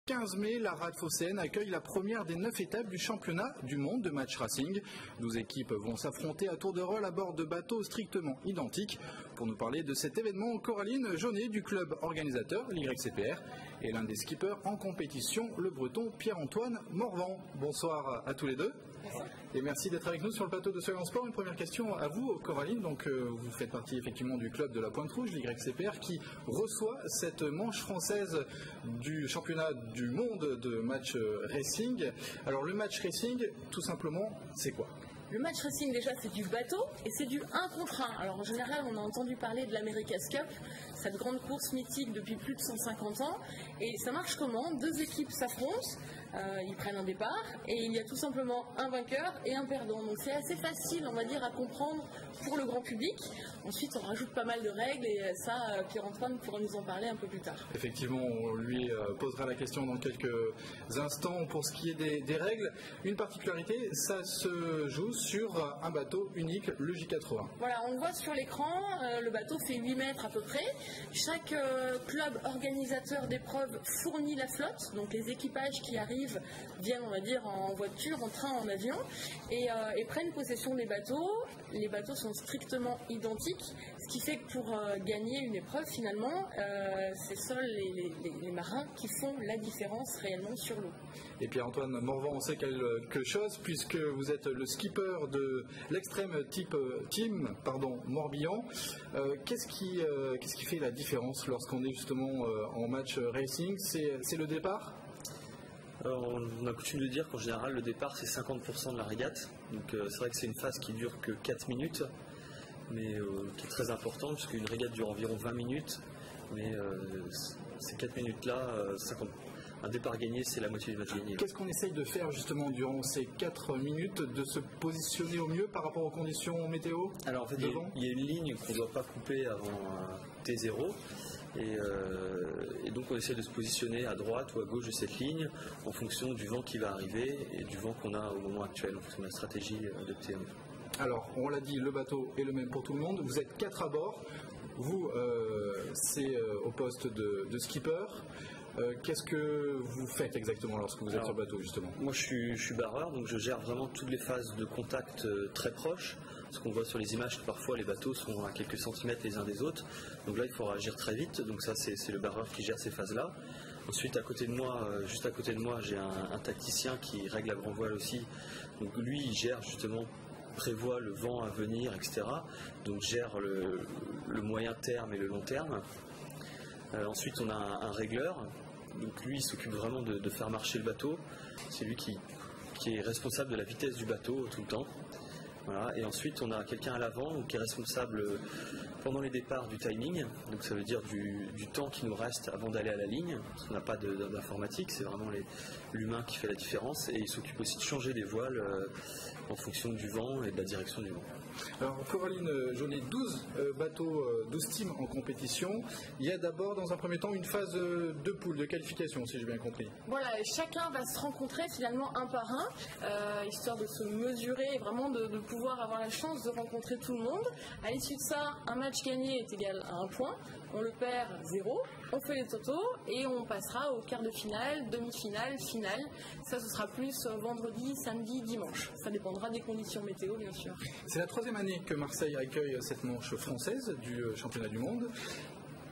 15 mai, la rade phocéenne accueille la première des 9 étapes du championnat du monde de match racing. 12 équipes vont s'affronter à tour de rôle à bord de bateaux strictement identiques. Pour nous parler de cet événement, Coraline Jaunet du club organisateur, l'YCPR, et l'un des skippers en compétition, le breton Pierre-Antoine Morvan. Bonsoir à tous les deux. Et merci d'être avec nous sur le plateau de Soleil en Sport. Une première question à vous, Coraline. Donc, vous faites partie effectivement du club de la Pointe Rouge, l'YCPR, qui reçoit cette manche française du championnat du monde de match racing. Alors, le match racing, tout simplement, c'est quoi ? Le match racing, déjà, c'est du bateau et c'est du 1 contre 1. Alors, en général, on a entendu parler de l'America's Cup, cette grande course mythique depuis plus de 150 ans. Et ça marche comment ? Deux équipes s'affrontent, ils prennent un départ et il y a tout simplement un vainqueur et un perdant. Donc, c'est assez facile, on va dire, à comprendre pour le grand public. Ensuite, on rajoute pas mal de règles et ça, Pierre-Antoine pourra nous en parler un peu plus tard. Effectivement, on lui posera la question dans quelques instants. Pour ce qui est des règles, une particularité, ça se joue sur un bateau unique, le J80. Voilà, on le voit sur l'écran, le bateau fait 8 mètres à peu près. Chaque club organisateur d'épreuves fournit la flotte, donc les équipages qui arrivent viennent, on va dire, en voiture, en train, en avion, et prennent possession des bateaux. Les bateaux sont strictement identiques, ce qui fait que pour gagner une épreuve, finalement, c'est seuls les marins qui font la différence réellement sur l'eau. Et Pierre-Antoine Morvan, on sait quelque chose, puisque vous êtes le skipper de l'extrême team Morbihan. Qu'est-ce qui fait la différence lorsqu'on est justement en match racing ? C'est le départ ? Alors, on a coutume de dire qu'en général le départ c'est 50% de la régate, donc c'est vrai que c'est une phase qui dure que 4 minutes, mais qui est très importante puisque une régate dure environ 20 minutes, mais ces 4 minutes-là, un départ gagné c'est la moitié du match gagné. Qu'est-ce qu'on essaye de faire justement durant ces 4 minutes, de se positionner au mieux par rapport aux conditions météo ? Alors en fait il y a une ligne qu'on ne doit pas couper avant T0. Et donc on essaie de se positionner à droite ou à gauche de cette ligne en fonction du vent qui va arriver et du vent qu'on a au moment actuel, en fonction de la stratégie adoptée. Alors, on l'a dit, le bateau est le même pour tout le monde. Vous êtes 4 à bord. Vous, c'est au poste de skipper. Qu'est-ce que vous faites exactement lorsque vous êtes sur le bateau, justement ? Moi, je suis barreur, donc je gère vraiment toutes les phases de contact très proches. Ce qu'on voit sur les images, que parfois les bateaux sont à quelques centimètres les uns des autres. Donc là, il faut réagir très vite. Donc ça, c'est le barreur qui gère ces phases-là. Ensuite, juste à côté de moi, j'ai un tacticien qui règle la grand voile aussi. Donc lui, il gère justement, prévoit le vent à venir, etc. Donc gère le moyen terme et le long terme. Ensuite, on a un régleur. Donc lui, il s'occupe vraiment de faire marcher le bateau. C'est lui qui est responsable de la vitesse du bateau tout le temps. Voilà. Et ensuite, on a quelqu'un à l'avant qui est responsable pendant les départs du timing. Donc ça veut dire du temps qui nous reste avant d'aller à la ligne. Parce qu'on n'a pas d'informatique, c'est vraiment l'humain qui fait la différence. Et il s'occupe aussi de changer les voiles en fonction du vent et de la direction du vent. Alors, Coraline Jaunet, 12 bateaux, 12 teams en compétition. Il y a d'abord, dans un premier temps, une phase de poule, de qualification, si j'ai bien compris. Voilà, et chacun va se rencontrer finalement un par un, histoire de se mesurer et vraiment de pouvoir avoir la chance de rencontrer tout le monde. À l'issue de ça, un match gagné est égal à 1 point. On le perd 0, on fait les totaux et on passera au quart de finale, demi-finale, finale. Ça, ce sera plus vendredi, samedi, dimanche. Ça dépendra des conditions météo, bien sûr. C'est la 3e année que Marseille accueille cette manche française du championnat du monde.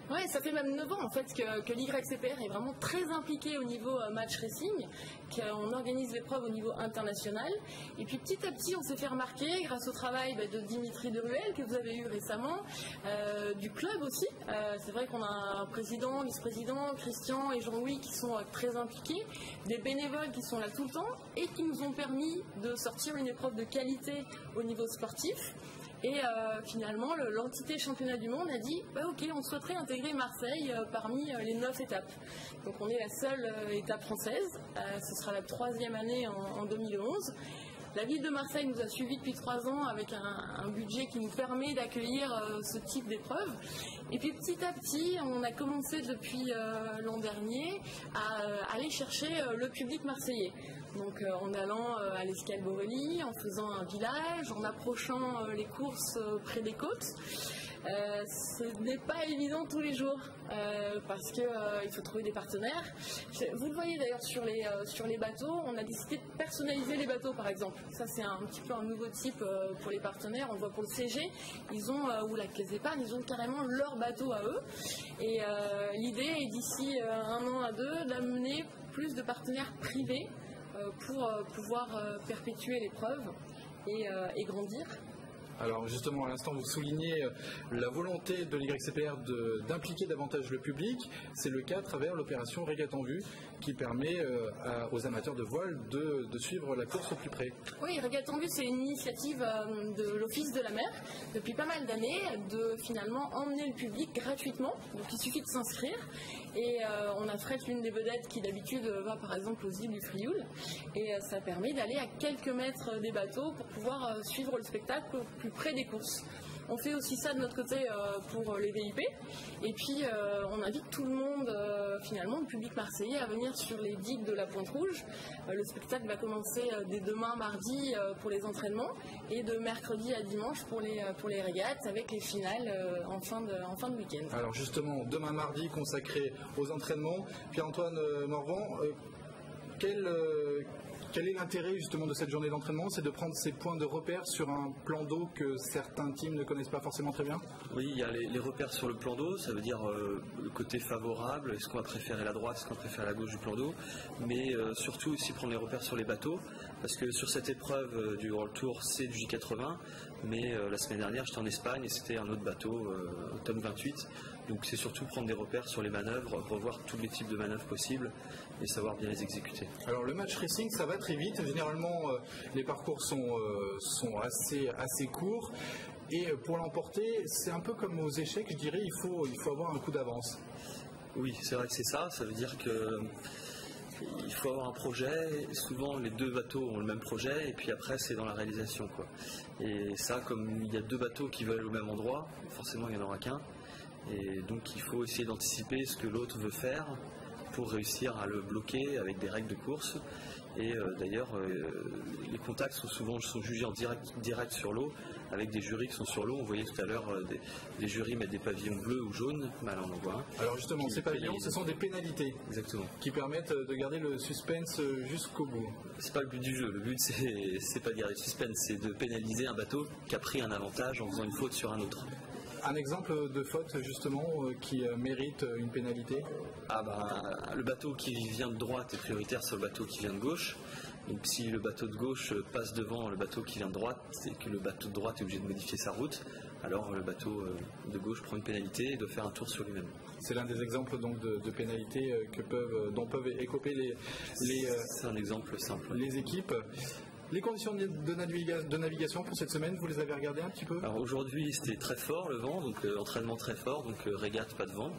Oui, ça fait même 9 ans en fait que l'YCPR est vraiment très impliqué au niveau match racing, qu'on organise l'épreuve au niveau international. Et puis petit à petit, on s'est fait remarquer grâce au travail de Dimitri Deruel que vous avez eu récemment, du club aussi. C'est vrai qu'on a un président, vice-président, Christian et Jean-Louis qui sont très impliqués, des bénévoles qui sont là tout le temps et qui nous ont permis de sortir une épreuve de qualité au niveau sportif. Et finalement, l'entité championnat du monde a dit ok, on souhaiterait intégrer Marseille parmi les 9 étapes. Donc on est la seule étape française. Ce sera la 3e année en 2011. La ville de Marseille nous a suivis depuis 3 ans avec un budget qui nous permet d'accueillir ce type d'épreuve. Et puis petit à petit, on a commencé depuis l'an dernier à aller chercher le public marseillais. Donc en allant à l'Escale Borelli, en faisant un village, en approchant les courses près des côtes. Ce n'est pas évident tous les jours parce qu'il faut trouver des partenaires. Vous le voyez d'ailleurs sur les bateaux, on a décidé de personnaliser les bateaux par exemple. Ça c'est un petit peu un nouveau type pour les partenaires. On le voit pour le CG, ils ont, ou la Caisse d'épargne, ils ont carrément leur bateau à eux. Et l'idée est d'ici 1 an à 2 d'amener plus de partenaires privés pour pouvoir perpétuer l'épreuve et grandir. Alors justement, à l'instant, vous soulignez la volonté de l'YCPR d'impliquer davantage le public. C'est le cas à travers l'opération Régate en vue qui permet aux amateurs de voile de suivre la course au plus près. Oui, Régate en vue, c'est une initiative de l'Office de la mer depuis pas mal d'années de finalement emmener le public gratuitement. Donc il suffit de s'inscrire et on affrète l'une des vedettes qui d'habitude va par exemple aux îles du Frioul et ça permet d'aller à quelques mètres des bateaux pour pouvoir suivre le spectacle plus près des courses. On fait aussi ça de notre côté pour les VIP et puis on invite tout le monde, finalement le public marseillais, à venir sur les digues de la Pointe Rouge. Le spectacle va commencer dès demain mardi pour les entraînements et de mercredi à dimanche pour les régates avec les finales en fin de week-end. Alors justement, demain mardi consacré aux entraînements. Pierre-Antoine Morvan, quel est l'intérêt justement de cette journée d'entraînement? C'est de prendre ces points de repère sur un plan d'eau que certains teams ne connaissent pas forcément très bien? Oui, il y a les repères sur le plan d'eau, ça veut dire le côté favorable, est-ce qu'on va préférer la droite, est-ce qu'on va préférer la gauche du plan d'eau, mais surtout aussi prendre les repères sur les bateaux, parce que sur cette épreuve du World Tour, c'est du J80, mais la semaine dernière j'étais en Espagne et c'était un autre bateau, Tom 28, donc c'est surtout prendre des repères sur les manœuvres, revoir tous les types de manœuvres possibles et savoir bien les exécuter. Alors le match racing, ça va très vite, généralement les parcours sont assez courts et pour l'emporter, c'est un peu comme aux échecs, je dirais, il faut avoir un coup d'avance. Oui, c'est vrai que c'est ça, ça veut dire que il faut avoir un projet, souvent les 2 bateaux ont le même projet et puis après c'est dans la réalisation, quoi. Et ça, comme il y a 2 bateaux qui veulent au même endroit, forcément il n'y en aura qu'un et donc il faut essayer d'anticiper ce que l'autre veut faire pour réussir à le bloquer avec des règles de course. Et d'ailleurs, les contacts sont jugés en direct sur l'eau, avec des jurys qui sont sur l'eau. On voyait tout à l'heure des jurys mettre des pavillons bleus ou jaunes. Là, on en voit un. Alors justement, ces pavillons, ce sont des pénalités. Exactement. Qui permettent de garder le suspense jusqu'au bout. C'est pas le but du jeu. Le but, c'est pas de garder le suspense, c'est de pénaliser un bateau qui a pris un avantage en faisant une faute sur un autre. Un exemple de faute justement qui mérite une pénalité? Le bateau qui vient de droite est prioritaire sur le bateau qui vient de gauche. Donc si le bateau de gauche passe devant le bateau qui vient de droite et que le bateau de droite est obligé de modifier sa route, alors le bateau de gauche prend une pénalité et doit faire un tour sur lui-même. C'est l'un des exemples donc de pénalités dont peuvent écoper c'est un exemple simple. Les équipes. Les conditions de navigation pour cette semaine, vous les avez regardées un petit peu? Alors aujourd'hui c'était très fort le vent, donc entraînement très fort, donc régate pas de vent.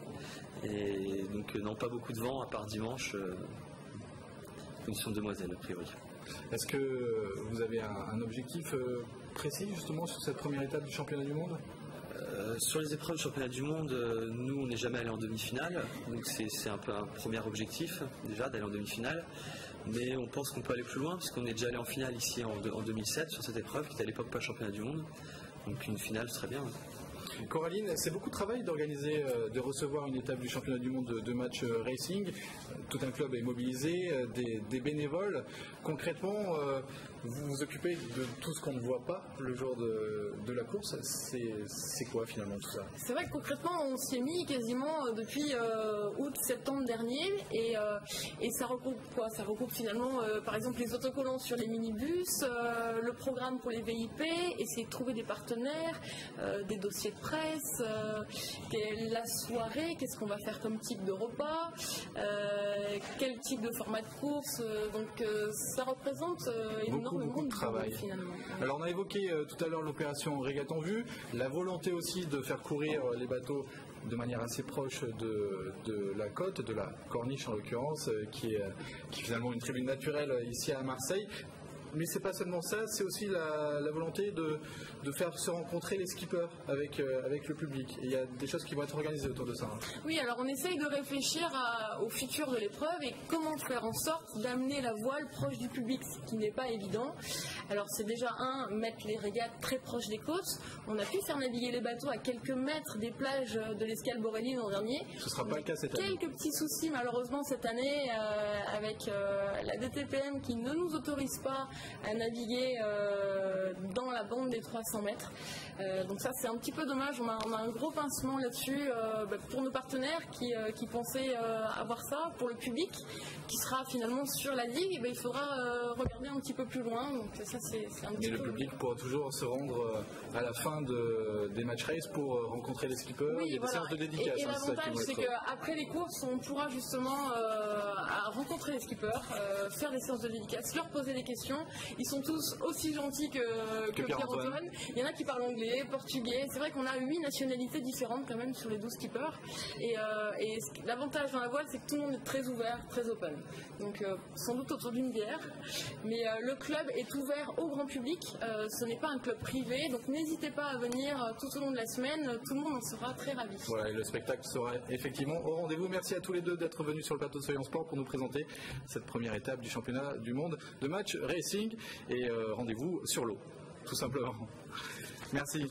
Et donc non, pas beaucoup de vent à part dimanche, conditions de demoiselle a priori. Est-ce que vous avez un objectif précis justement sur cette première étape du championnat du monde? Sur les épreuves du championnat du monde, nous on n'est jamais allé en demi-finale, donc c'est un peu un premier objectif déjà d'aller en demi-finale. Mais on pense qu'on peut aller plus loin puisqu'on est déjà allé en finale ici en 2007 sur cette épreuve qui était à l'époque pas le championnat du monde. Donc une finale serait bien. Coraline, c'est beaucoup de travail d'organiser, de recevoir une étape du championnat du monde de match racing. Tout un club est mobilisé, des bénévoles. Concrètement, vous vous occupez de tout ce qu'on ne voit pas le jour de la course. C'est quoi finalement tout ça? C'est vrai que concrètement, on s'y est mis quasiment depuis août-septembre dernier et ça regroupe quoi? Ça regroupe finalement par exemple les autocollants sur les minibus, le programme pour les VIP, essayer de trouver des partenaires, des dossiers de presse, la soirée, qu'est-ce qu'on va faire comme type de repas, quel type de format de course, donc ça représente beaucoup de travail finalement. Alors on a évoqué tout à l'heure l'opération Régate en vue, la volonté aussi de faire courir les bateaux de manière assez proche de la côte, de la corniche en l'occurrence, qui est finalement une tribune naturelle ici à Marseille. Mais c'est pas seulement ça, c'est aussi la volonté de faire se rencontrer les skippers avec le public. Et il y a des choses qui vont être organisées autour de ça. Oui, alors on essaye de réfléchir au futur de l'épreuve et comment faire en sorte d'amener la voile proche du public, ce qui n'est pas évident. Alors c'est déjà mettre les régates très proches des côtes. On a pu faire naviguer les bateaux à quelques mètres des plages de l'escale Borelli l'an dernier. Ce ne sera pas le cas cette année. Quelques petits soucis malheureusement cette année avec la DTPM qui ne nous autorise pas à naviguer dans la bande des 300 mètres. Donc ça c'est un petit peu dommage, on a un gros pincement là-dessus pour nos partenaires qui pensaient avoir ça, pour le public qui sera finalement sur la digue, il faudra regarder un petit peu plus loin. Donc ça c'est un petit Mais peu... le public pourra toujours se rendre à la fin des match race pour rencontrer les skippers. Oui, il y a voilà. des séances de dédicaces. Et l'avantage c'est qu'après les courses on pourra justement rencontrer les skippers, faire des séances de dédicaces, leur poser des questions. Ils sont tous aussi gentils que Pierre-Antoine. Il y en a qui parlent anglais, portugais. C'est vrai qu'on a 8 nationalités différentes quand même sur les 12 skippers. Et l'avantage dans la voile, c'est que tout le monde est très ouvert, très open. Donc sans doute autour d'une bière. Mais le club est ouvert au grand public. Ce n'est pas un club privé. Donc n'hésitez pas à venir tout au long de la semaine. Tout le monde en sera très ravi. Voilà, et le spectacle sera effectivement au rendez-vous. Merci à tous les deux d'être venus sur le plateau de Soyons Sport pour nous présenter cette première étape du championnat du monde de match racing. Et rendez-vous sur l'eau, tout simplement. Merci.